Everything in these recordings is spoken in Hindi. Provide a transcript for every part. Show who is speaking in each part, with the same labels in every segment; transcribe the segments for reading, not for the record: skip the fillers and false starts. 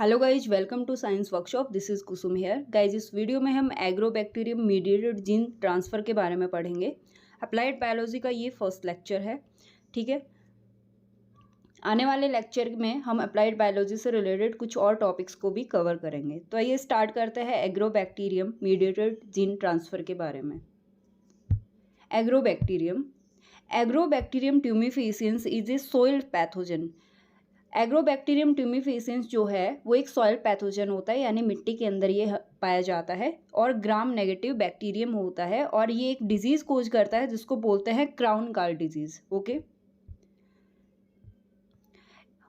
Speaker 1: Hello guys, welcome to science workshop. This is Kusum here. Guys, इस वीडियो में हम एग्रोबैक्टीरियम मीडिएटेड जीन ट्रांसफ़र के बारे में पढ़ेंगे। अप्लाइड बायोलॉजी का ये फर्स्ट लेक्चर है, ठीक है। आने वाले लेक्चर में हम अप्लाइड बायोलॉजी से रिलेटेड कुछ और टॉपिक्स को भी कवर करेंगे। तो आइए स्टार्ट करते हैं एग्रोबैक्टीरियम मीडिएटेड जीन ट्रांसफ़र के बारे में। Agrobacterium agrobacterium tumefaciens is a soil pathogen. Agrobacterium tumefaciens जो है वो एक सॉइल पैथोजन होता है, यानी मिट्टी के अंदर ये पाया जाता है और ग्राम नेगेटिव बैक्टीरियम होता है और ये एक डिजीज़ कोज करता है जिसको बोलते हैं क्राउन गॉल डिजीज़। ओके,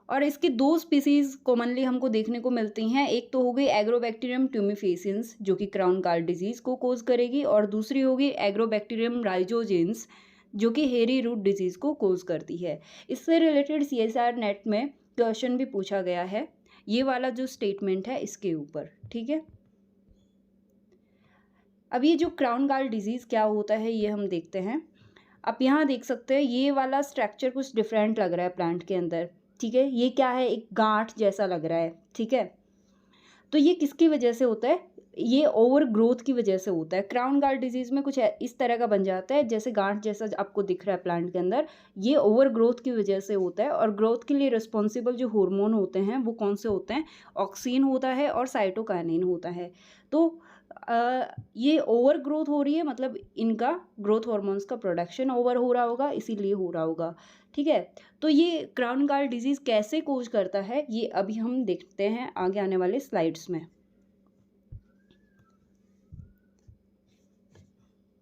Speaker 1: और इसकी दो स्पीसीज कॉमनली हमको देखने को मिलती हैं। एक तो हो गई एग्रोबैक्टीरियम ट्यूमिफिशियंस जो कि क्राउन गॉल डिजीज़ को कोज करेगी, और दूसरी होगी एग्रोबैक्टीरियम राइजोजेंस जो कि हेरी रूट डिजीज़ को कोज करती है। इससे रिलेटेड CSR नेट में क्वेश्चन भी पूछा गया है, ये वाला जो स्टेटमेंट है इसके ऊपर, ठीक है। अब ये जो क्राउन गॉल डिजीज़ क्या होता है ये हम देखते हैं। आप यहाँ देख सकते हैं ये वाला स्ट्रक्चर कुछ डिफरेंट लग रहा है प्लांट के अंदर, ठीक है। ये क्या है, एक गांठ जैसा लग रहा है, ठीक है। तो ये किसकी वजह से होता है, ये ओवर ग्रोथ की वजह से होता है। क्राउन गॉल डिजीज़ में कुछ इस तरह का बन जाता है जैसे गांठ जैसा आपको दिख रहा है प्लांट के अंदर। ये ओवर ग्रोथ की वजह से होता है, और ग्रोथ के लिए रिस्पॉन्सिबल जो हार्मोन होते हैं वो कौन से होते हैं, ऑक्सिन होता है और साइटोकाइनिन होता है। तो ये ओवर ग्रोथ हो रही है, मतलब इनका ग्रोथ हार्मोन्स का प्रोडक्शन ओवर हो रहा होगा, इसीलिए हो रहा होगा, ठीक है। तो ये क्राउन गॉल डिजीज़ कैसे कोज करता है ये अभी हम देखते हैं आगे आने वाले स्लाइड्स में।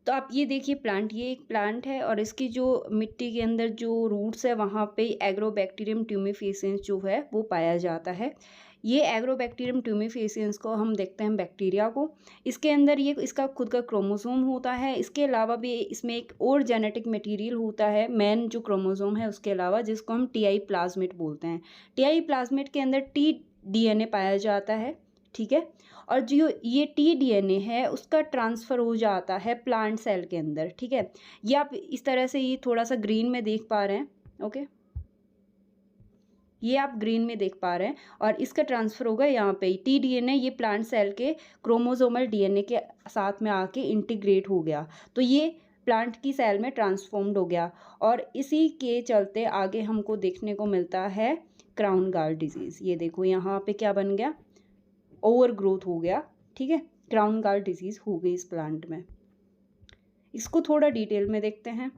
Speaker 1: तो आप ये देखिए प्लांट, ये एक प्लांट है और इसकी जो मिट्टी के अंदर जो रूट्स है वहाँ पे एग्रोबैक्टीरियम ट्यूमिफिशियंस जो है वो पाया जाता है। ये एग्रोबैक्टीरियम ट्यूमिफिशियंस को हम देखते हैं बैक्टीरिया को। इसके अंदर ये इसका खुद का क्रोमोसोम होता है। इसके अलावा भी इसमें एक और जेनेटिक मटेरियल होता है मेन जो क्रोमोसोम है उसके अलावा, जिसको हम TI प्लाज्मिड बोलते हैं। TI प्लाज्मिड के अंदर tDNA पाया जाता है, ठीक है। और जो ये tDNA है उसका ट्रांसफ़र हो जाता है प्लांट सेल के अंदर, ठीक है। ये आप इस तरह से ये थोड़ा सा ग्रीन में देख पा रहे हैं, ओके। ये आप ग्रीन में देख पा रहे हैं और इसका ट्रांसफ़र होगा यहाँ पे। tDNA ये प्लांट सेल के क्रोमोसोमल DNA के साथ में आके इंटीग्रेट हो गया, तो ये प्लांट की सेल में ट्रांसफॉर्म्ड हो गया, और इसी के चलते आगे हमको देखने को मिलता है क्राउन गॉल डिजीज़। ये देखो यहाँ पे क्या बन गया, ओवर ग्रोथ हो गया, ठीक है। क्राउन गॉल डिजीज़ हो गई इस प्लांट में। इसको थोड़ा डिटेल में देखते हैं।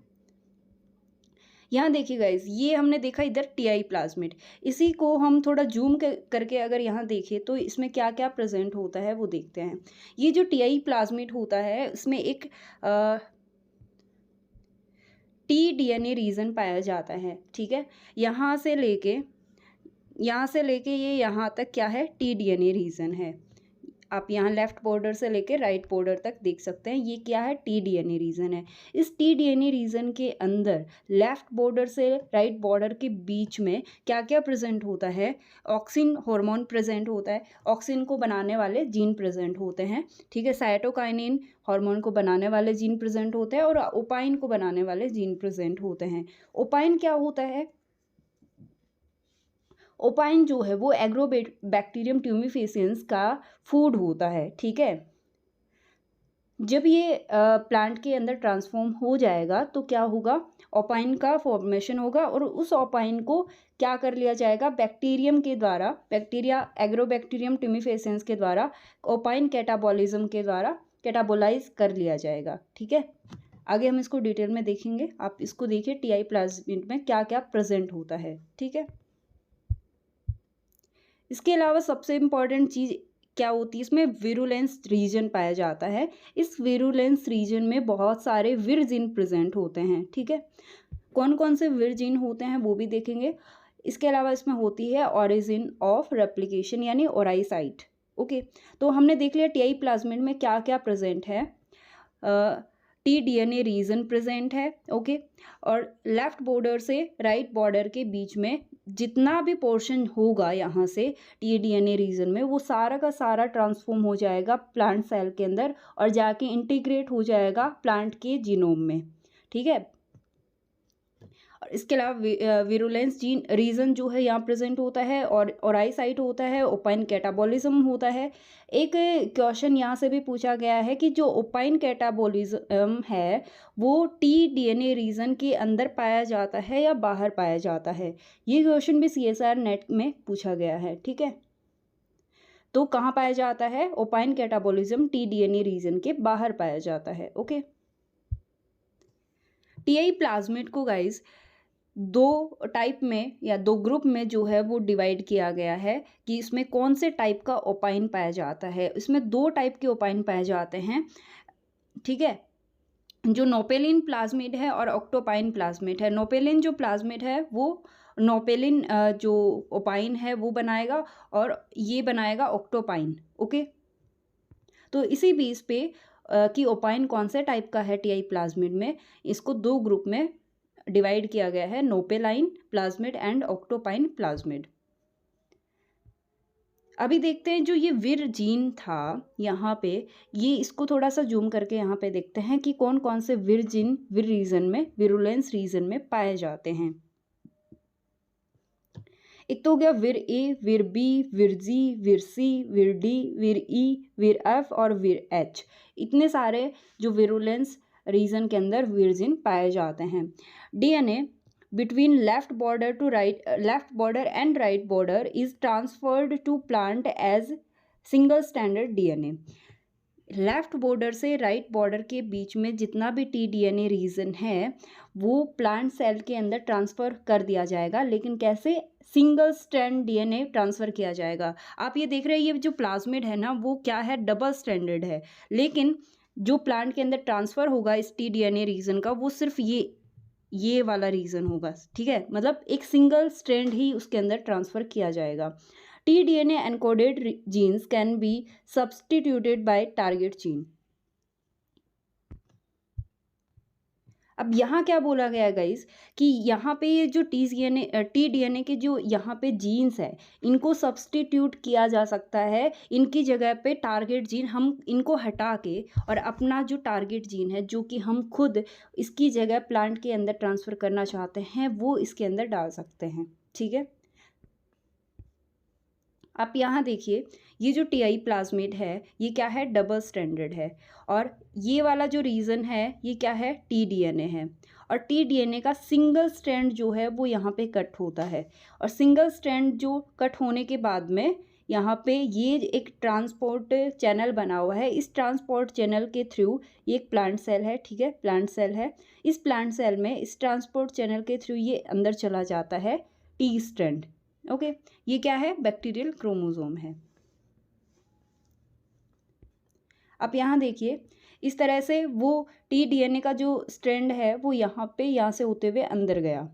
Speaker 1: यहाँ देखिए गाइज, ये हमने देखा इधर TI प्लाज्मिड। इसी को हम थोड़ा जूम करके अगर यहाँ देखें तो इसमें क्या क्या प्रेजेंट होता है वो देखते हैं। ये जो TI प्लाज्मिड होता है इसमें एक tDNA रीजन पाया जाता है, ठीक है। यहाँ से लेके ये यहाँ तक क्या है, tDNA रीजन है। आप यहाँ लेफ्ट बॉर्डर से लेके राइट बॉर्डर तक देख सकते हैं, ये क्या है, tDNA रीजन है। इस tDNA रीजन के अंदर लेफ्ट बॉर्डर से राइट बॉर्डर के बीच में क्या क्या प्रेजेंट होता है, ऑक्सिन हार्मोन प्रेजेंट होता है, ऑक्सिन को बनाने वाले जीन प्रेजेंट होते हैं, ठीक है। साइटोकाइनिन हार्मोन को बनाने वाले जीन प्रेजेंट होते हैं, और ओपाइन को बनाने वाले जीन प्रेजेंट होते हैं। ओपाइन क्या होता है, ओपाइन जो है वो एग्रोबैक्टीरियम ट्यूमिफिशियंस का फूड होता है, ठीक है। जब ये प्लांट के अंदर ट्रांसफॉर्म हो जाएगा तो क्या होगा, ओपाइन का फॉर्मेशन होगा, और उस ओपाइन को क्या कर लिया जाएगा, बैक्टीरियम के द्वारा, बैक्टीरिया एग्रोबैक्टीरियम ट्यूमिफिशियंस के द्वारा ओपाइन कैटाबॉलिज्म के द्वारा कैटाबोलाइज कर लिया जाएगा, ठीक है। आगे हम इसको डिटेल में देखेंगे। आप इसको देखिए TI प्लाज्मिड में क्या क्या प्रेजेंट होता है, ठीक है। इसके अलावा सबसे इम्पॉर्टेंट चीज़ क्या होती है, इसमें विरुलेंस रीजन पाया जाता है। इस विरुलेंस रीजन में बहुत सारे विर जीन प्रेजेंट होते हैं, ठीक है। कौन कौन से विर जीन होते हैं वो भी देखेंगे। इसके अलावा इसमें होती है ऑरिजिन ऑफ रेप्लिकेशन यानी ओराइसाइट, ओके। तो हमने देख लिया TI प्लाज्मिड में क्या क्या प्रेजेंट है। tDNA रीजन प्रेजेंट है, ओके। और लेफ्ट बॉर्डर से राइट बॉर्डर के बीच में जितना भी पोर्शन होगा यहाँ से tDNA रीजन में, वो सारा का सारा ट्रांसफॉर्म हो जाएगा प्लांट सेल के अंदर और जाके इंटीग्रेट हो जाएगा प्लांट के जीनोम में, ठीक है। इसके अलावा विरुलेंस जीन रीजन जो है यहाँ प्रेजेंट होता है, और ओराइसाइट होता है, ओपाइन कैटाबॉलिज्म होता है। एक क्वेश्चन यहाँ से भी पूछा गया है कि जो ओपाइन कैटाबॉलिज्म है वो टी-डीएनए रीजन के अंदर पाया जाता है या बाहर पाया जाता है। ये क्वेश्चन भी CSIR नेट में पूछा गया है, ठीक है। तो कहाँ पाया जाता है? ओपाइन कैटाबॉलिज्म टी-डीएनए रीजन के बाहर पाया जाता है, ओके। टीआई प्लाज्मिड को गाइज दो टाइप में या दो ग्रुप में जो है वो डिवाइड किया गया है कि इसमें कौन से टाइप का ओपाइन पाया जाता है। इसमें दो टाइप के ओपाइन पाए जाते हैं, ठीक है। जो नोपेलिन प्लाज्मिड है और ऑक्टोपाइन प्लाज्मिड है। नोपेलिन जो प्लाज्मिड है वो नोपेलिन जो ओपाइन है वो बनाएगा, और ये बनाएगा ऑक्टोपाइन, ओके। तो इसी बेस पे कि ओपाइन कौन से टाइप का है टीआई प्लाज्मिड में, इसको दो ग्रुप में डिवाइड किया गया है, नोपेलाइन प्लाज्मिड एंड ऑक्टोपाइन प्लाज्मिड। अभी देखते हैं जो ये विर जीन था यहाँ पे, ये इसको थोड़ा सा जूम करके यहाँ पे देखते हैं कि कौन कौन से विर जीन विर रीजन में, विरुलेंस रीजन में पाए जाते हैं। एक तो हो गया विर ए, विर बी, विर जी, विर सी, विर डी, विर ई, विर एफ और विर एच। इतने सारे जो विरुलेंस रीजन के अंदर विर जीन पाए जाते हैं। DNA between left border and right border is transferred to plant as single stranded DNA। Left border से राइट बॉर्डर के बीच में जितना भी टी-डीएनए रीजन है वो प्लांट सेल के अंदर ट्रांसफ़र कर दिया जाएगा, लेकिन कैसे? सिंगल स्ट्रैंड डीएनए ट्रांसफ़र किया जाएगा। आप ये देख रहे हैं ये जो प्लाज्मिड है ना वो क्या है? डबल स्ट्रैंडेड है, लेकिन जो प्लांट के अंदर ट्रांसफ़र होगा इस टी-डीएनए रीजन का वो सिर्फ ये वाला रीजन होगा, ठीक है। मतलब एक सिंगल स्ट्रैंड ही उसके अंदर ट्रांसफ़र किया जाएगा। T DNA encoded genes can be substituted by target gene. अब यहाँ क्या बोला गया है गाइस कि यहाँ पे ये जो टी-डीएनए के जो यहाँ पे जीन्स है इनको सब्सटीट्यूट किया जा सकता है। इनकी जगह पे टारगेट जीन हम इनको हटा के और अपना जो टारगेट जीन है जो कि हम खुद इसकी जगह प्लांट के अंदर ट्रांसफ़र करना चाहते हैं वो इसके अंदर डाल सकते हैं, ठीक है। आप यहाँ देखिए ये जो टीआई प्लाज्मिड है ये क्या है? डबल स्ट्रैंडेड है, और ये वाला जो रीजन है ये क्या है? टी-डीएनए है। और टी-डीएनए का सिंगल स्ट्रैंड जो है वो यहाँ पे कट होता है, और सिंगल स्ट्रैंड जो कट होने के बाद में यहाँ पे ये एक ट्रांसपोर्ट चैनल बना हुआ है। इस ट्रांसपोर्ट चैनल के थ्रू ये एक प्लांट सेल है, ठीक है, प्लांट सेल है। इस प्लांट सेल में इस ट्रांसपोर्ट चैनल के थ्रू ये अंदर चला जाता है टी स्ट्रैंड, ओके। ये क्या है? बैक्टीरियल क्रोमोसोम है। अब यहाँ देखिए इस तरह से वो टी-डीएनए का जो स्ट्रैंड है वो यहाँ से होते हुए अंदर गया,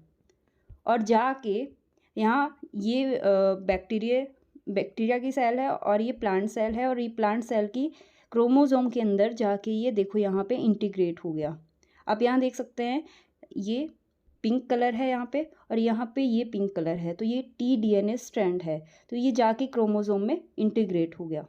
Speaker 1: और जाके यहाँ ये बैक्टीरिया की सेल है और ये प्लांट सेल है, और ये प्लांट सेल की क्रोमोसोम के अंदर जाके ये देखो यहाँ पे इंटीग्रेट हो गया। आप यहाँ देख सकते हैं ये पिंक कलर है यहाँ पे, और यहाँ पे ये पिंक कलर है, तो ये टी-डीएनए स्ट्रैंड है, तो ये जाके क्रोमोसोम में इंटीग्रेट हो गया।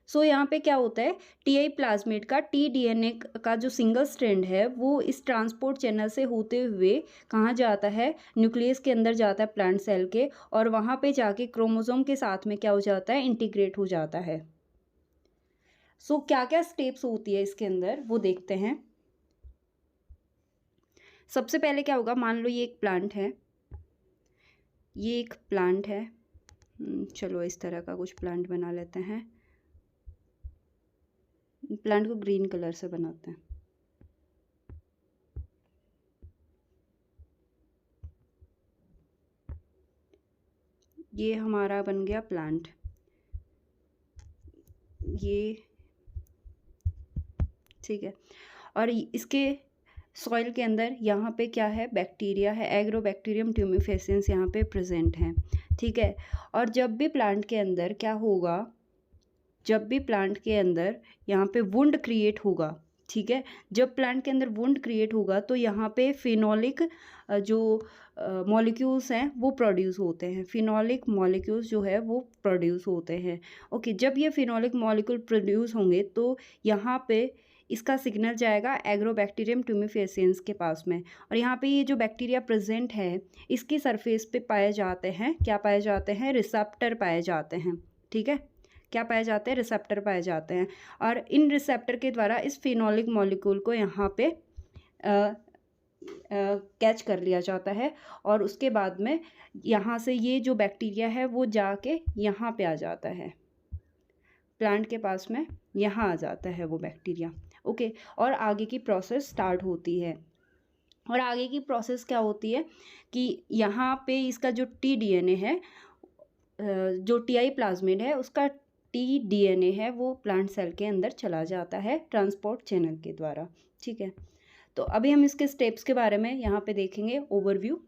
Speaker 1: सो यहाँ पे क्या होता है? टीआई प्लाज्मिड का टी-डीएनए का जो सिंगल स्ट्रैंड है वो इस ट्रांसपोर्ट चैनल से होते हुए कहाँ जाता है? न्यूक्लियस के अंदर जाता है प्लांट सेल के, और वहाँ पे जाके क्रोमोसोम के साथ में क्या हो जाता है? इंटीग्रेट हो जाता है। सो क्या क्या स्टेप्स होती है इसके अंदर वो देखते हैं। सबसे पहले क्या होगा? मान लो ये एक प्लांट है, ये एक प्लांट है, चलो इस तरह का कुछ प्लांट बना लेते हैं। प्लांट को ग्रीन कलर से बनाते हैं। ये हमारा बन गया प्लांट। ये ठीक है, और इसके सॉइल के अंदर यहाँ पे क्या है? बैक्टीरिया है, एग्रोबैक्टीरियम ट्यूमिफेसियंस यहाँ पे प्रेजेंट हैं, ठीक है। और जब भी प्लांट के अंदर क्या होगा? जब भी प्लांट के अंदर यहाँ पे वुंड क्रिएट होगा, ठीक है, जब प्लांट के अंदर वुंड क्रिएट होगा तो यहाँ पे फिनोलिक जो मॉलिक्यूल्स हैं वो प्रोड्यूस होते हैं। फिनोलिक मॉलिक्यूल्स जो है वो प्रोड्यूस होते हैं, ओके। जब ये फिनोलिक मॉलिक्यूल प्रोड्यूस होंगे तो यहाँ पे इसका सिग्नल जाएगा एग्रोबैक्टीरियम ट्यूमिफेसियंस के पास में। और यहाँ पे ये जो बैक्टीरिया प्रेजेंट है इसकी सरफेस पे पाए जाते हैं, क्या पाए जाते हैं, रिसेप्टर पाए जाते हैं। ठीक है, क्या पाए जाते हैं, रिसेप्टर पाए जाते हैं। और इन रिसेप्टर के द्वारा इस फिनोलिक मॉलिक्यूल को यहाँ पे कैच कर लिया जाता है और उसके बाद में यहाँ से ये जो बैक्टीरिया है वो जाके यहाँ पे आ जाता है, प्लांट के पास में यहाँ आ जाता है वो बैक्टीरिया। ओके, और आगे की प्रोसेस स्टार्ट होती है। और आगे की प्रोसेस क्या होती है कि यहाँ पे इसका जो tDNA है, जो TI प्लाज्मिड है उसका tDNA है वो प्लांट सेल के अंदर चला जाता है ट्रांसपोर्ट चैनल के द्वारा। ठीक है, तो अभी हम इसके स्टेप्स के बारे में यहाँ पे देखेंगे ओवरव्यू।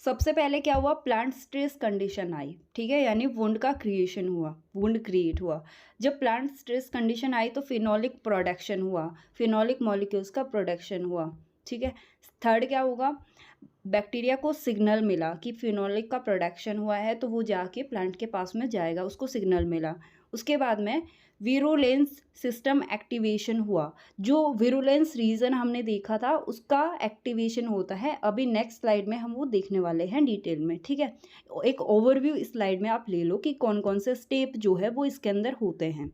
Speaker 1: सबसे पहले क्या हुआ, प्लांट स्ट्रेस कंडीशन आई। ठीक है, यानी वुंड का क्रिएशन हुआ, वुंड क्रिएट हुआ। जब प्लांट स्ट्रेस कंडीशन आई तो फिनोलिक प्रोडक्शन हुआ, फिनोलिक मॉलिक्यूल्स का प्रोडक्शन हुआ। ठीक है, थर्ड क्या होगा, बैक्टीरिया को सिग्नल मिला कि फिनोलिक का प्रोडक्शन हुआ है तो वो जाके प्लांट के पास में जाएगा, उसको सिग्नल मिला। उसके बाद में विरुलेंस सिस्टम एक्टिवेशन हुआ। जो विरुलेंस रीजन हमने देखा था उसका एक्टिवेशन होता है, अभी नेक्स्ट स्लाइड में हम वो देखने वाले हैं डिटेल में। ठीक है, एक ओवरव्यू इस स्लाइड में आप ले लो कि कौन कौन से स्टेप जो है वो इसके अंदर होते हैं।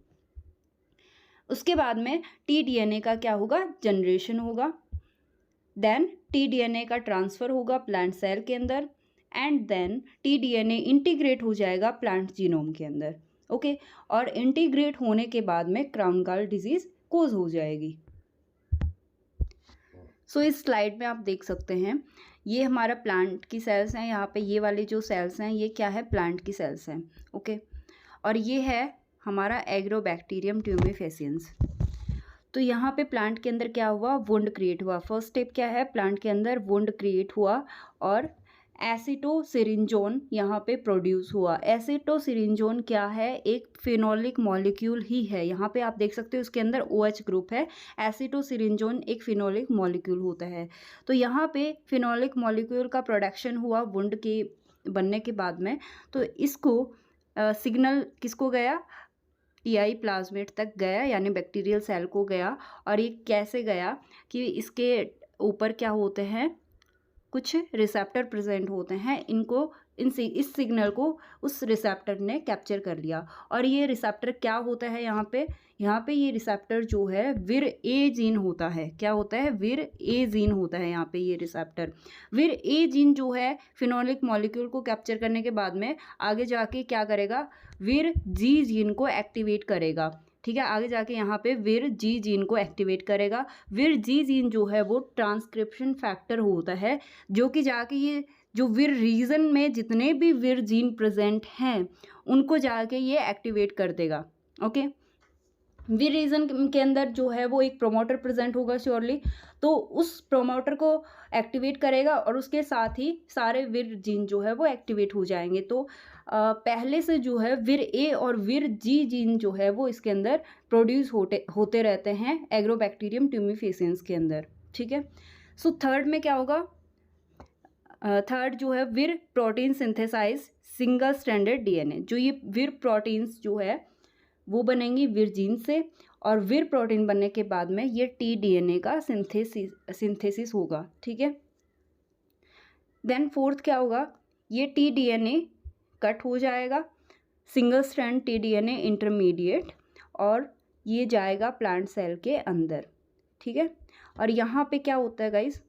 Speaker 1: उसके बाद में tDNA का क्या होगा, जनरेशन होगा। देन tDNA का ट्रांसफ़र होगा प्लांट सेल के अंदर एंड देन tDNA इंटीग्रेट हो जाएगा प्लांट जीनोम के अंदर। ओके, और इंटीग्रेट होने के बाद में क्राउन गाल डिजीज़ कोज हो जाएगी। सो इस स्लाइड में आप देख सकते हैं ये हमारा प्लांट की सेल्स हैं। यहाँ पे ये वाले जो सेल्स हैं ये क्या है, प्लांट की सेल्स हैं। ओके, और ये है हमारा एग्रोबैक्टीरियम ट्यूमिफेसियंस। तो यहाँ पे प्लांट के अंदर क्या हुआ, वुंड क्रिएट हुआ। फर्स्ट स्टेप क्या है, प्लांट के अंदर वुंड क्रिएट हुआ और एसिटोसिरिंजोन यहाँ पे प्रोड्यूस हुआ। एसिटोसिरिंजोन क्या है, एक फिनोलिक मॉलिक्यूल ही है। यहाँ पे आप देख सकते हो उसके अंदर OH ग्रुप है। एसिटोसिरिंजोन एक फिनोलिक मॉलिक्यूल होता है। तो यहाँ पे फिनोलिक मॉलिक्यूल का प्रोडक्शन हुआ वुंड के बनने के बाद में। तो इसको सिग्नल किसको गया, TI प्लाज्मिड तक गया, यानी बैक्टीरियल सेल को गया। और ये कैसे गया कि इसके ऊपर क्या होते हैं, कुछ रिसेप्टर प्रेजेंट होते हैं, इनको इस सिग्नल को उस रिसेप्टर ने कैप्चर कर लिया। और ये रिसेप्टर क्या होता है, यहाँ पे ये रिसेप्टर जो है विर ए जीन होता है। क्या होता है, विर ए जीन होता है यहाँ पे ये रिसेप्टर। विर ए जीन जो है फिनोलिक मॉलिक्यूल को कैप्चर करने के बाद में आगे जाके क्या करेगा, विर जी जीन को एक्टिवेट करेगा। ठीक है, आगे जाके यहाँ पे विर जी जीन को एक्टिवेट करेगा। विर जी जीन जो है वो ट्रांसक्रिप्शन फैक्टर होता है, जो कि जाके ये जो विर रीजन में जितने भी विर जीन प्रेजेंट हैं उनको जाके ये एक्टिवेट कर देगा। ओके, विर रीजन के अंदर जो है वो एक प्रोमोटर प्रेजेंट होगा श्योरली, तो उस प्रोमोटर को एक्टिवेट करेगा और उसके साथ ही सारे विर जीन जो है वो एक्टिवेट हो जाएंगे। तो पहले से जो है विर ए और विर जी जीन जो है वो इसके अंदर प्रोड्यूस होते रहते हैं एग्रोबैक्टीरियम ट्यूमिफेसियंस के अंदर। ठीक है, सो थर्ड में क्या होगा, थर्ड जो है vir protein synthesize single stranded DNA। जो ये विर प्रोटीन्स जो है वो बनेंगी विर जीन से, और विर प्रोटीन बनने के बाद में ये tDNA का सिंथेसिस होगा। ठीक है, देन फोर्थ क्या होगा, ये tDNA कट हो जाएगा, सिंगल स्ट्रैंड tDNA इंटरमीडिएट, और ये जाएगा प्लांट सेल के अंदर। ठीक है, और यहाँ पे क्या होता है गाइस,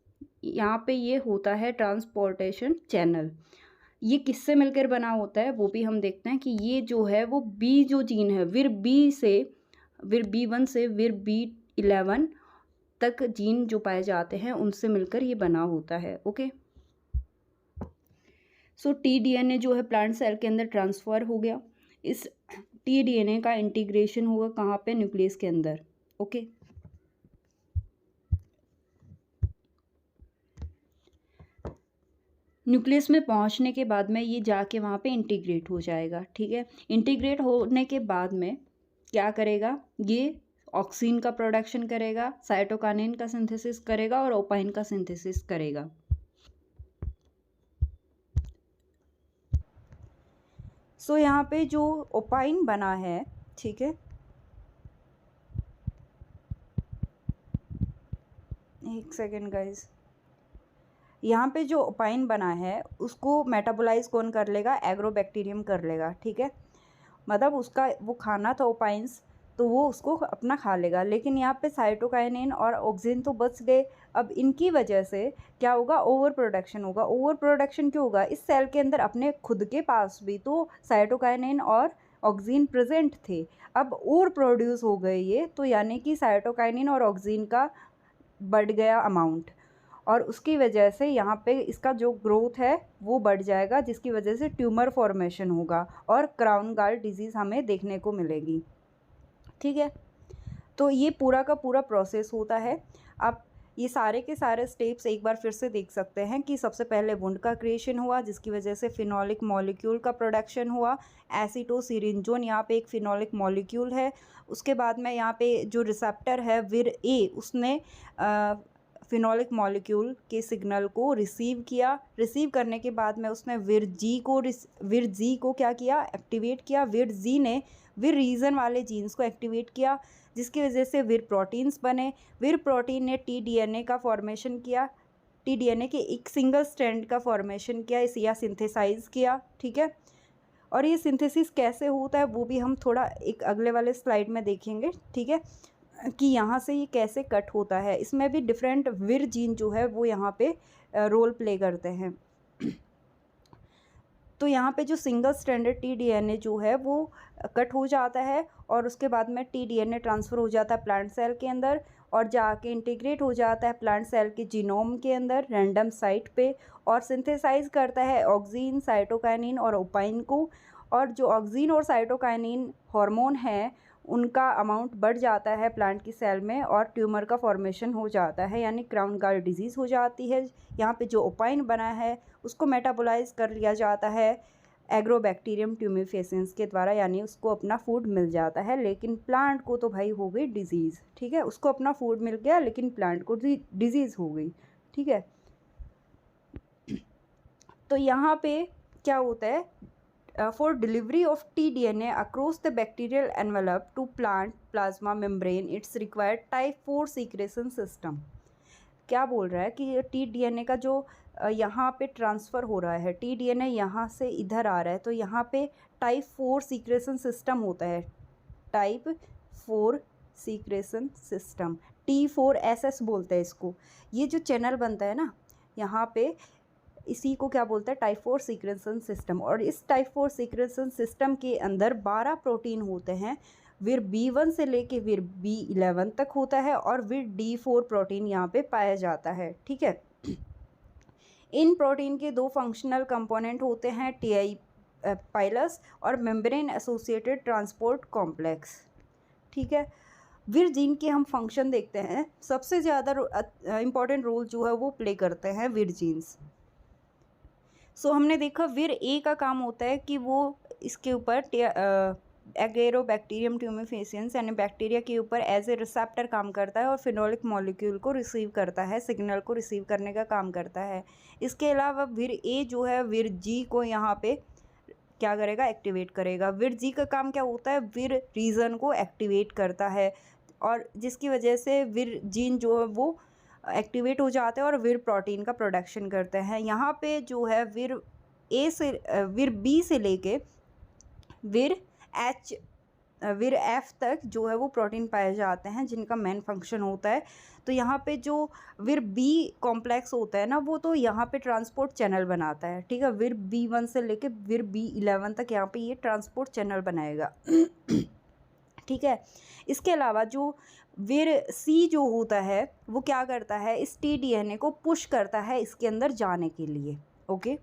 Speaker 1: यहाँ पे ये होता है ट्रांसपोर्टेशन चैनल। ये किससे मिलकर बना होता है वो भी हम देखते हैं कि ये जो है वो बी जो जीन है, विर B1 से विर B11 तक जीन जो पाए जाते हैं उनसे मिलकर ये बना होता है। ओके, सो tDNA जो है प्लांट सेल के अंदर ट्रांसफ़र हो गया। इस tDNA का इंटीग्रेशन होगा कहाँ पे, न्यूक्लियस के अंदर। ओके, न्यूक्लियस में पहुंचने के बाद में ये जाके वहाँ पे इंटीग्रेट हो जाएगा। ठीक है, इंटीग्रेट होने के बाद में क्या करेगा, ये ऑक्सीन का प्रोडक्शन करेगा, साइटोकाइनिन का सिंथेसिस करेगा और ओपाइन का सिंथेसिस करेगा। सो यहाँ पे जो ओपाइन बना है, ठीक है, एक सेकेंड गाइज, यहाँ पे जो ओपाइन बना है उसको मेटाबोलाइज कौन कर लेगा, एग्रोबैक्टीरियम कर लेगा, ठीक है। मतलब उसका वो खाना था ओपाइंस, तो वो उसको अपना खा लेगा। लेकिन यहाँ पे साइटोकाइनिन और ऑक्सिन तो बच गए। अब इनकी वजह से क्या होगा, ओवर प्रोडक्शन होगा। ओवर प्रोडक्शन क्यों होगा, इस सेल के अंदर अपने खुद के पास भी तो साइटोकाइनिन और ऑक्सिन प्रेजेंट थे, अब और प्रोड्यूस हो गए ये, तो यानी कि साइटोकाइनिन और ऑक्सिन का बढ़ गया अमाउंट, और उसकी वजह से यहाँ पे इसका जो ग्रोथ है वो बढ़ जाएगा, जिसकी वजह से ट्यूमर फॉर्मेशन होगा और क्राउन गाल डिजीज़ हमें देखने को मिलेगी, ठीक है। तो ये पूरा का पूरा प्रोसेस होता है। आप ये सारे के सारे स्टेप्स एक बार फिर से देख सकते हैं कि सबसे पहले वुंड का क्रिएशन हुआ, जिसकी वजह से फिनोलिक मॉलिक्यूल का प्रोडक्शन हुआ। एसिटोसिरिंजोन यहाँ पे एक फिनोलिक मॉलिक्यूल है। उसके बाद में यहाँ पे जो रिसेप्टर है विर ए, उसने फिनोलिक मॉलिक्यूल के सिग्नल को रिसीव किया। रिसीव करने के बाद में उसने विर जी को क्या किया, एक्टिवेट किया। विर जी ने विर रीजन वाले जीन्स को एक्टिवेट किया, जिसकी वजह से विर प्रोटीन्स बने। विर प्रोटीन ने टीडीएनए का फॉर्मेशन किया, टीडीएनए के एक सिंगल स्ट्रैंड का फॉर्मेशन किया, इसे या सिंथेसाइज किया, ठीक है। और ये सिंथेसिस कैसे होता है वो भी हम थोड़ा एक अगले वाले स्लाइड में देखेंगे, ठीक है, कि यहाँ से ये कैसे कट होता है। इसमें भी डिफरेंट विर जीन जो है वो यहाँ पे रोल प्ले करते हैं। तो यहाँ पे जो सिंगल स्ट्रैंडेड टीडीएनए जो है वो कट हो जाता है, और उसके बाद में टीडीएनए ट्रांसफ़र हो जाता है प्लांट सेल के अंदर, और जाके इंटीग्रेट हो जाता है प्लांट सेल के जीनोम के अंदर रैंडम साइट पे, और सिंथेसाइज करता है ऑक्सिन, साइटोकाइनिन और ओपाइन को। और जो ऑक्सिन और साइटोकाइनिन हार्मोन है उनका अमाउंट बढ़ जाता है प्लांट की सेल में, और ट्यूमर का फॉर्मेशन हो जाता है, यानी क्राउन गाल डिजीज़ हो जाती है। यहाँ पे जो ओपाइन बना है उसको मेटाबोलाइज कर लिया जाता है एग्रोबैक्टीरियम ट्यूमिफेसेंस के द्वारा, यानी उसको अपना फूड मिल जाता है। लेकिन प्लांट को तो भाई हो गई डिजीज़, ठीक है, उसको अपना फूड मिल गया लेकिन प्लांट को डिजीज़ हो गई, ठीक है। तो यहाँ पे क्या होता है, for delivery of tDNA across the bacterial envelope to plant plasma membrane, it's required type 4 secretion system। क्या बोल रहा है कि tDNA का जो यहाँ पे ट्रांसफ़र हो रहा है, tDNA यहाँ से इधर आ रहा है, तो यहाँ पे टाइप 4 सीक्रेशन सिस्टम होता है, टाइप 4 सीक्रेशन सिस्टम, T4SS बोलते हैं इसको। ये जो चैनल बनता है ना यहाँ पे, इसी को क्या बोलता है, टाइप 4 सीक्रेशन सिस्टम। और इस टाइप 4 सीक्रेशन सिस्टम के अंदर 12 प्रोटीन होते हैं। विर B1 से लेके विर B11 तक होता है, और विर D4 प्रोटीन यहाँ पे पाया जाता है, ठीक है। इन प्रोटीन के दो फंक्शनल कंपोनेंट होते हैं, TI पाइलस और मेम्ब्रेन एसोसिएटेड ट्रांसपोर्ट कॉम्प्लेक्स, ठीक है। विर जीन के हम फंक्शन देखते हैं, सबसे ज़्यादा इम्पॉर्टेंट रोल जो है वो प्ले करते हैं विर जीन्स। सो हमने देखा विर ए का काम होता है कि वो इसके ऊपर एगेरोबैक्टीरियम ट्यूमिफेसियंस यानी बैक्टीरिया के ऊपर एज ए रिसेप्टर काम करता है, और फिनोलिक मॉलिक्यूल को रिसीव करता है, सिग्नल को रिसीव करने का काम करता है। इसके अलावा विर ए जो है विर जी को यहाँ पे क्या करेगा, एक्टिवेट करेगा। विर जी का काम क्या होता है, विर रीजन को एक्टिवेट करता है, और जिसकी वजह से विर जीन जो है वो एक्टिवेट हो जाते हैं और विर प्रोटीन का प्रोडक्शन करते हैं। यहाँ पे जो है विर बी से लेके विर एफ तक जो है वो प्रोटीन पाए जाते हैं, जिनका मेन फंक्शन होता है। तो यहाँ पे जो विर बी कॉम्प्लेक्स होता है ना, वो तो यहाँ पे ट्रांसपोर्ट चैनल बनाता है, ठीक है। विर B1 से लेके विर B11 तक यहाँ पे ये ट्रांसपोर्ट चैनल बनाएगा, ठीक है। इसके अलावा जो विर सी जो होता है वो क्या करता है, इस tDNA को पुश करता है इसके अंदर जाने के लिए, ओके।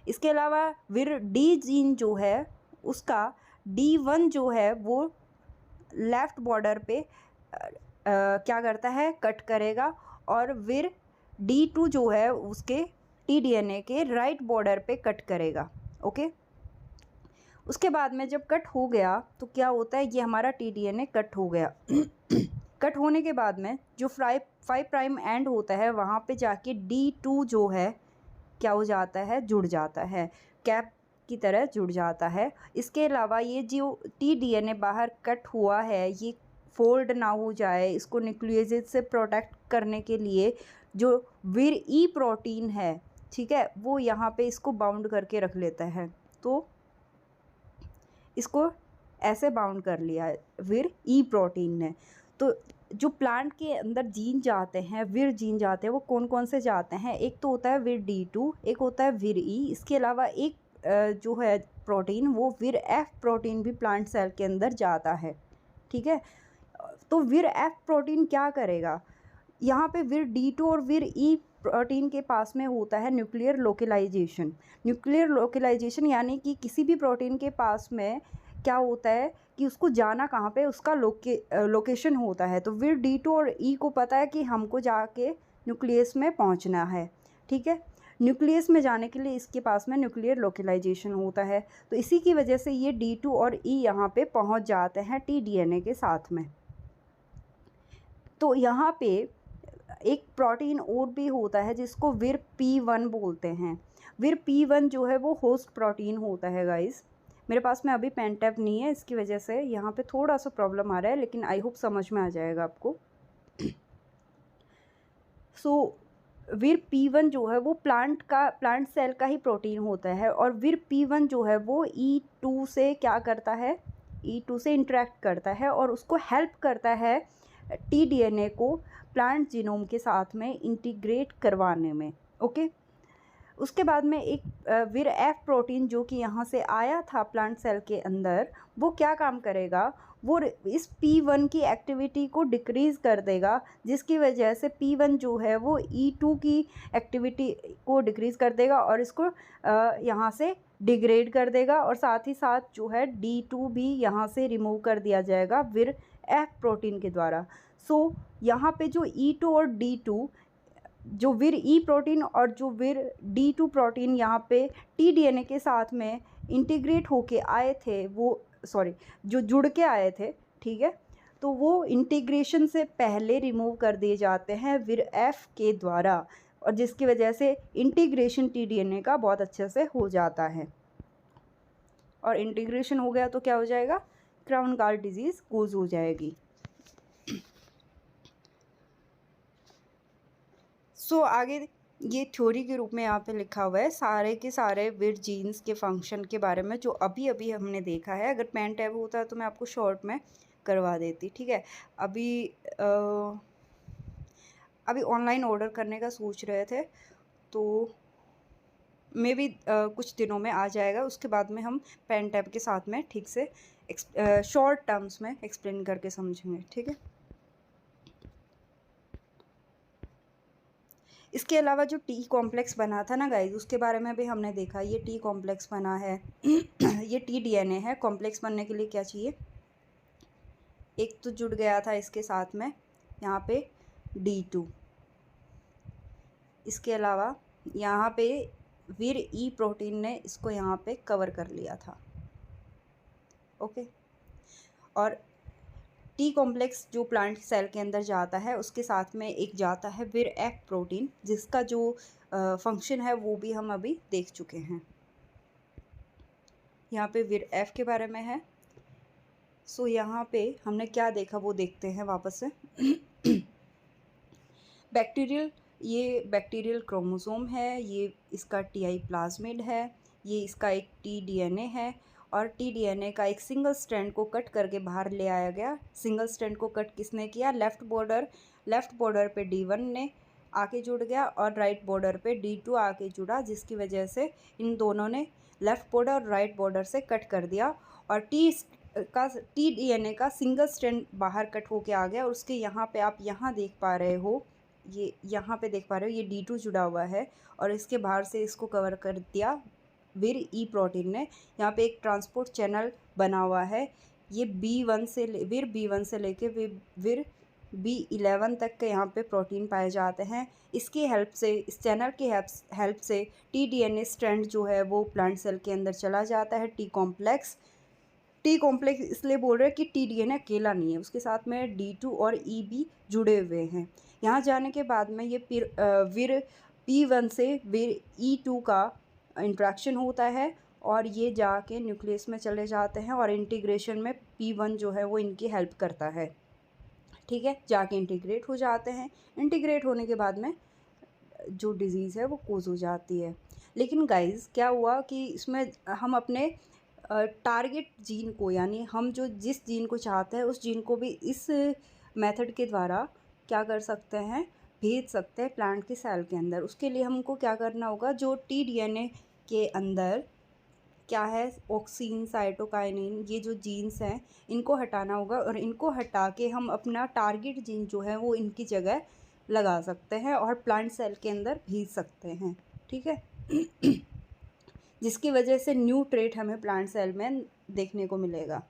Speaker 1: इसके अलावा विर डी जीन जो है उसका D1 जो है वो लेफ़्ट बॉर्डर पे क्या करता है, कट करेगा, और विर D2 जो है उसके tDNA के राइट बॉर्डर पे कट करेगा, ओके। उसके बाद में जब कट हो गया तो क्या होता है, ये हमारा tDNA कट हो गया। कट होने के बाद में जो 5 प्राइम एंड होता है वहाँ पे जाके D2 जो है क्या हो जाता है, जुड़ जाता है, कैप की तरह जुड़ जाता है। इसके अलावा ये जो tDNA बाहर कट हुआ है ये फोल्ड ना हो जाए, इसको न्यूक्लियोसिस से प्रोटेक्ट करने के लिए जो विर ई प्रोटीन है, ठीक है, वो यहाँ पे इसको बाउंड करके रख लेता है। तो इसको ऐसे बाउंड कर लिया है विर ई प्रोटीन ने। तो जो प्लांट के अंदर जीन जाते हैं, विर जीन जाते हैं, वो कौन कौन से जाते हैं? एक तो होता है विर D2, एक होता है विर ई, इसके अलावा एक जो है प्रोटीन वो विर एफ प्रोटीन भी प्लांट सेल के अंदर जाता है, ठीक है। तो विर एफ प्रोटीन क्या करेगा? यहाँ पे विर D2 और विर ई प्रोटीन के पास में होता है न्यूक्लियर लोकलाइजेशन। न्यूक्लियर लोकलाइजेशन यानी कि किसी भी प्रोटीन के पास में क्या होता है कि उसको जाना कहाँ पे, उसका लोकेशन होता है। तो विर D2 और ई को पता है कि हमको जाके न्यूक्लियस में पहुँचना है, ठीक है। न्यूक्लियस में जाने के लिए इसके पास में न्यूक्लियर लोकलाइजेशन होता है। तो इसी की वजह से ये D2 और ई यहाँ पे पहुँच जाते हैं tDNA के साथ में। तो यहाँ पे एक प्रोटीन और भी होता है जिसको विर P1 बोलते हैं। विर P1 जो है वो होस्ट प्रोटीन होता है गाइस। मेरे पास में अभी पेन टैब नहीं है, इसकी वजह से यहाँ पे थोड़ा सा प्रॉब्लम आ रहा है, लेकिन आई होप समझ में आ जाएगा आपको। सो विर P1 जो है वो प्लांट सेल का ही प्रोटीन होता है, और विर P1 जो है वो E2 से क्या करता है, E2 से इंटरेक्ट करता है और उसको हेल्प करता है tDNA को प्लांट जीनोम के साथ में इंटीग्रेट करवाने में, ओके। उसके बाद में एक विर एफ प्रोटीन जो कि यहाँ से आया था प्लांट सेल के अंदर, वो क्या काम करेगा, वो इस P1 की एक्टिविटी को डिक्रीज़ कर देगा, जिसकी वजह से P1 जो है वो E2 की एक्टिविटी को डिक्रीज़ कर देगा और इसको यहाँ से डिग्रेड कर देगा, और साथ ही साथ जो है D2 भी यहाँ से रिमूव कर दिया जाएगा विर एफ प्रोटीन के द्वारा। सो यहाँ पे जो E2 और D2, जो विर ई प्रोटीन और जो विर D2 प्रोटीन यहाँ पे tDNA के साथ में इंटीग्रेट होके आए थे, वो जो जुड़ के आए थे, ठीक है, तो वो इंटीग्रेशन से पहले रिमूव कर दिए जाते हैं विर एफ के द्वारा, और जिसकी वजह से इंटीग्रेशन tDNA का बहुत अच्छे से हो जाता है। और इंटीग्रेशन हो गया तो क्या हो जाएगा, क्राउन गाल डिजीज़ कोज हो जाएगी। सो आगे ये थ्योरी के रूप में यहाँ पे लिखा हुआ है सारे के सारे विर जीन्स के फंक्शन के बारे में, जो अभी अभी हमने देखा है। अगर पेन टैब होता तो मैं आपको शॉर्ट में करवा देती, ठीक है। अभी ऑनलाइन ऑर्डर करने का सोच रहे थे, तो मे भी कुछ दिनों में आ जाएगा। उसके बाद में हम पेन टैब के साथ में ठीक से शॉर्ट टर्म्स में एक्सप्लेन करके समझेंगे, ठीक है। इसके अलावा जो टी कॉम्प्लेक्स बना था ना गाइज, उसके बारे में भी हमने देखा। ये टी कॉम्प्लेक्स बना है ये tDNA है। कॉम्प्लेक्स बनने के लिए क्या चाहिए, एक तो जुड़ गया था इसके साथ में यहाँ पे D2, इसके अलावा यहाँ पे विर ई प्रोटीन ने इसको यहाँ पे कवर कर लिया था, ओके। और टी कॉम्प्लेक्स जो प्लांट सेल के अंदर जाता है, उसके साथ में एक जाता है विर एफ प्रोटीन, जिसका जो फंक्शन है वो भी हम अभी देख चुके हैं। यहाँ पे विर एफ के बारे में है। सो यहाँ पे हमने क्या देखा वो देखते हैं वापस से। ये बैक्टीरियल क्रोमोसोम है, ये इसका टी प्लाज्मिड है, ये इसका एक tDNA है, और tDNA का एक सिंगल स्ट्रैंड को कट करके बाहर ले आया गया। सिंगल स्ट्रैंड को कट किसने किया, लेफ़्ट बॉर्डर पे D1 ने आके जुड़ गया और राइट बॉर्डर पे D2 आके जुड़ा, जिसकी वजह से इन दोनों ने लेफ़्ट बॉर्डर और राइट बॉर्डर से कट कर दिया, और tDNA का सिंगल स्ट्रैंड बाहर कट होके आ गया। और उसके यहाँ पे आप यहाँ देख पा रहे हो, ये यहाँ पे देख पा रहे हो, ये D2 जुड़ा हुआ है, और इसके बाहर से इसको कवर कर दिया विर ई प्रोटीन ने। यहाँ पे एक ट्रांसपोर्ट चैनल बना हुआ है, ये विर B1 से लेके विर B11 तक के यहाँ पे प्रोटीन पाए जाते हैं। इसकी हेल्प से, इस चैनल की हेल्प से tDNA स्ट्रैंड जो है वो प्लांट सेल के अंदर चला जाता है। टी कॉम्प्लेक्स इसलिए बोल रहे हैं कि tDNA अकेला नहीं है, उसके साथ में D2 और E भी जुड़े हुए हैं। यहाँ जाने के बाद में ये विर P1 से विर E2 का इंट्रैक्शन होता है, और ये जाके न्यूक्लियस में चले जाते हैं, और इंटीग्रेशन में P1 जो है वो इनकी हेल्प करता है, ठीक है। जाके इंटीग्रेट हो जाते हैं। इंटीग्रेट होने के बाद में जो डिज़ीज़ है वो कोज़ हो जाती है। लेकिन गाइज़ क्या हुआ कि इसमें हम अपने टारगेट जीन को, यानी हम जो जिस जीन को चाहते हैं उस जीन को भी इस मेथड के द्वारा क्या कर सकते हैं, भेज सकते हैं प्लांट के सेल के अंदर। उसके लिए हमको क्या करना होगा, जो टीडीएनए के अंदर क्या है, ऑक्सीन, साइटोकाइनिन, ये जो जीन्स हैं इनको हटाना होगा और इनको हटा के हम अपना टारगेट जीन जो है वो इनकी जगह लगा सकते हैं और प्लांट सेल के अंदर भेज सकते हैं। ठीक है। जिसकी वजह से न्यू ट्रेट हमें प्लांट सेल में देखने को मिलेगा।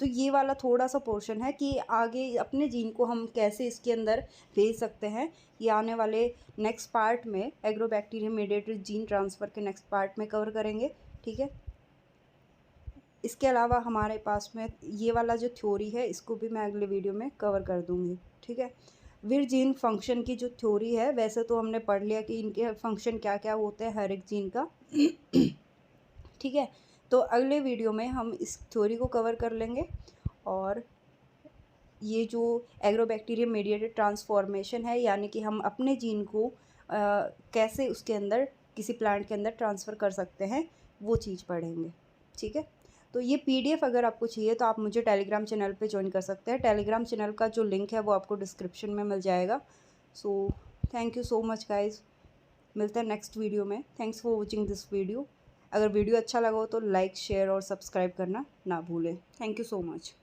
Speaker 1: तो ये वाला थोड़ा सा पोर्शन है कि आगे अपने जीन को हम कैसे इसके अंदर भेज सकते हैं, ये आने वाले नेक्स्ट पार्ट में एग्रोबैक्टीरियम मीडिएटेड जीन ट्रांसफ़र के नेक्स्ट पार्ट में कवर करेंगे। ठीक है। इसके अलावा हमारे पास में ये वाला जो थ्योरी है इसको भी मैं अगले वीडियो में कवर कर दूँगी। ठीक है। विर जीन फंक्शन की जो थ्योरी है, वैसे तो हमने पढ़ लिया कि इनके फंक्शन क्या क्या होते हैं हर एक जीन का। ठीक है। तो अगले वीडियो में हम इस थ्योरी को कवर कर लेंगे और ये जो एग्रोबैक्टीरियम मीडिएटेड ट्रांसफॉर्मेशन है, यानी कि हम अपने जीन को कैसे उसके अंदर किसी प्लांट के अंदर ट्रांसफ़र कर सकते हैं, वो चीज़ पढ़ेंगे। ठीक है। तो ये पीडीएफ अगर आपको चाहिए तो आप मुझे टेलीग्राम चैनल पे ज्वाइन कर सकते हैं। टेलीग्राम चैनल का जो लिंक है वो आपको डिस्क्रिप्शन में मिल जाएगा। So thank you so much guys. मिलते हैं नेक्स्ट वीडियो में। Thanks for watching this video. अगर वीडियो अच्छा लगा हो तो लाइक, शेयर और सब्सक्राइब करना ना भूलें। Thank you so much.